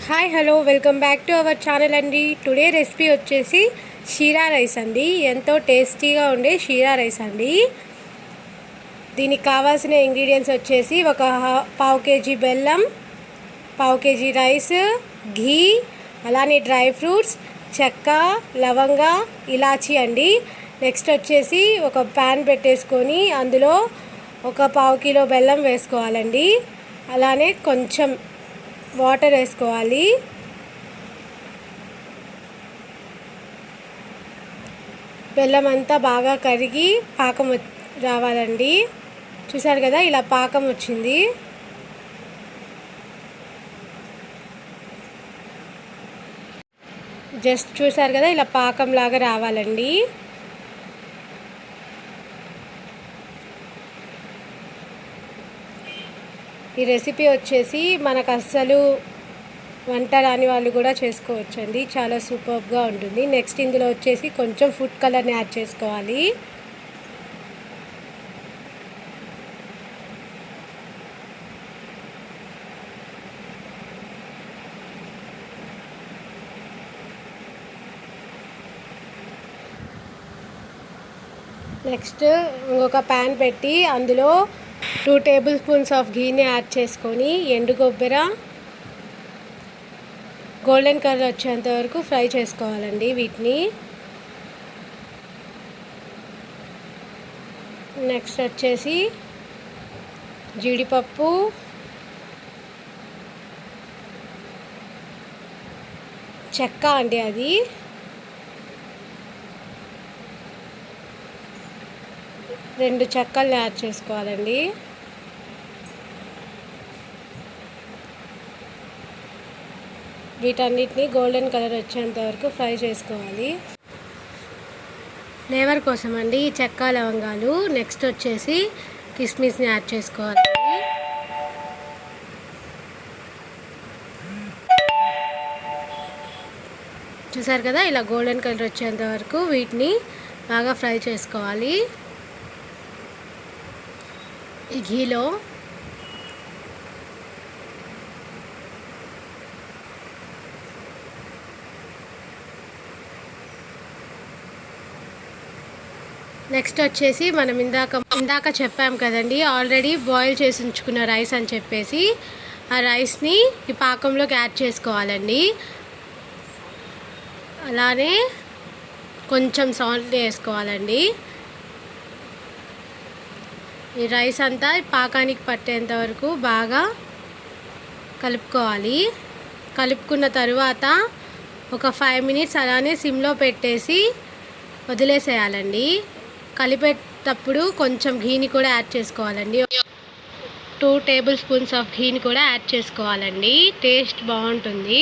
Hi hello welcome back to our channel అండి. Today recipe వచ్చేసి sheera rice అండి. ఎంతో టేస్టీగా ఉండే షీరా రైస్ అండి. దీనికి కావాల్సిన ఇంగ్రీడియంట్స్ వచ్చేసి ఒక పావు కేజీ బెల్లం, పావు కేజీ రైస్, ఘీ, అలానే డ్రై ఫ్రూట్స్, చెక్క, లవంగ, ఇలాచీ అండి. నెక్స్ట్ వచ్చేసి ఒక ప్యాన్ పెట్టేసుకొని అందులో ఒక పావు కిలో బెల్లం వేసుకోవాలండి. అలానే కొంచెం వాటర్ వేసుకోవాలి. బెల్లం అంతా బాగా కరిగి పాకం రావాలండి. చూసారు కదా, ఇలా పాకం వచ్చింది. జస్ట్ చూసారు కదా, ఇలా పాకం లాగా రావాలండి. ఈ రెసిపీ వచ్చేసి మనకు అస్సలు వంట రాని వాళ్ళు కూడా చేసుకోవచ్చండి. చాలా సూపర్గా ఉంటుంది. నెక్స్ట్ ఇందులో వచ్చేసి కొంచెం ఫుడ్ కలర్ని యాడ్ చేసుకోవాలి. నెక్స్ట్ ఇంకొక ప్యాన్ పెట్టి అందులో 2 టేబుల్ స్పూన్స్ ఆఫ్ ఘీని యాడ్ చేసుకొని ఎండు కొబ్బరి గోల్డెన్ కలర్ వచ్చేంత వరకు ఫ్రై చేసుకోవాలండి. వీటిని నెక్స్ట్ వచ్చేసి జీడిపప్పు, చెక్క అండి, అది 2 చెక్కల్ని యాడ్ చేసుకోవాలండి. వీటన్నిటిని గోల్డెన్ కలర్ వచ్చేంత వరకు ఫ్రై చేసుకోవాలి. ఫ్లేవర్ కోసం అండి ఈ చెక్క, లవంగాలు. నెక్స్ట్ వచ్చేసి కిస్మిస్ని యాడ్ చేసుకోవాలి. చూసారు కదా, ఇలా గోల్డెన్ కలర్ వచ్చేంత వరకు వీటిని బాగా ఫ్రై చేసుకోవాలి ఈ ఘీలో. నెక్స్ట్ వచ్చేసి మనం ఇందాక చెప్పాం కదండి, ఆల్రెడీ బాయిల్ చేసి ఉంచుకున్న రైస్ అని చెప్పేసి ఆ రైస్ని ఈ పాకంలోకి యాడ్ చేసుకోవాలండి. అలానే కొంచెం సాల్ట్ వేసుకోవాలండి. ఈ రైస్ అంతా పాకానికి పట్టేంత వరకు బాగా కలుపుకోవాలి. కలుపుకున్న తరువాత ఒక 5 మినిట్స్ అలానే సిమ్లో పెట్టేసి వదిలేసేయాలండి. కలిపేటప్పుడు కొంచెం ఘీని కూడా యాడ్ చేసుకోవాలండి. 2 టేబుల్ స్పూన్స్ ఆఫ్ ఘీని కూడా యాడ్ చేసుకోవాలండి. టేస్ట్ బాగుంటుంది.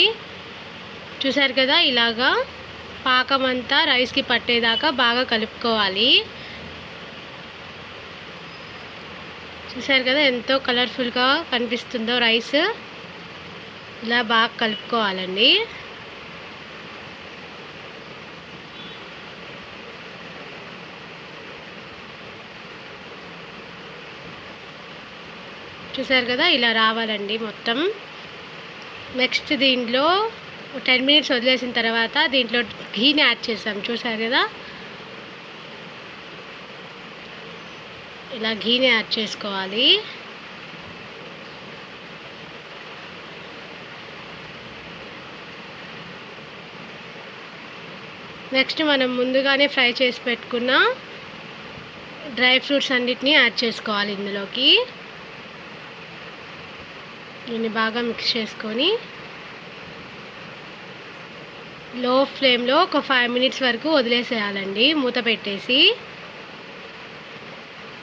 చూసారు కదా, ఇలాగా పాకం అంతా రైస్కి పట్టేదాకా బాగా కలుపుకోవాలి. చూసారు కదా, ఎంతో కలర్ఫుల్గా కనిపిస్తుందో రైస్. ఇలా బాగా కలుపుకోవాలండి. చూసారు కదా, ఇలా రావాలండి మొత్తం. నెక్స్ట్ దీంట్లో 10 మినిట్స్ వదిలేసిన తర్వాత దీంట్లో ఘీని యాడ్ చేసాం. చూసారు కదా, ఇలా ఘీని యాడ్ చేసుకోవాలి. నెక్స్ట్ మనం ముందుగానే ఫ్రై చేసి పెట్టుకున్న డ్రై ఫ్రూట్స్ అన్నిటినీ యాడ్ చేసుకోవాలి ఇందులోకి. దీన్ని బాగా మిక్స్ చేసుకొని లో ఫ్లేమ్లో ఒక 5 మినిట్స్ వరకు వదిలేసేయాలండి, మూత పెట్టేసి.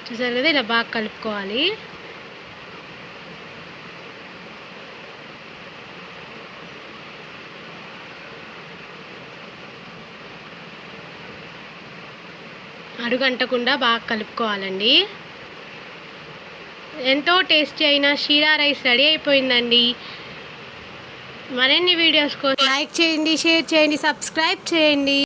చూసారు కదా, ఇలా బాగా కలుపుకోవాలి. అడుగంటకుండా బాగా కలుపుకోవాలండి. ఎంతో టేస్టీ అయిన షీరా రైస్ రెడీ అయిపోయిందండి. మరిన్ని వీడియోస్ కోసం లైక్ చేయండి, షేర్ చేయండి, సబ్స్క్రైబ్ చేయండి.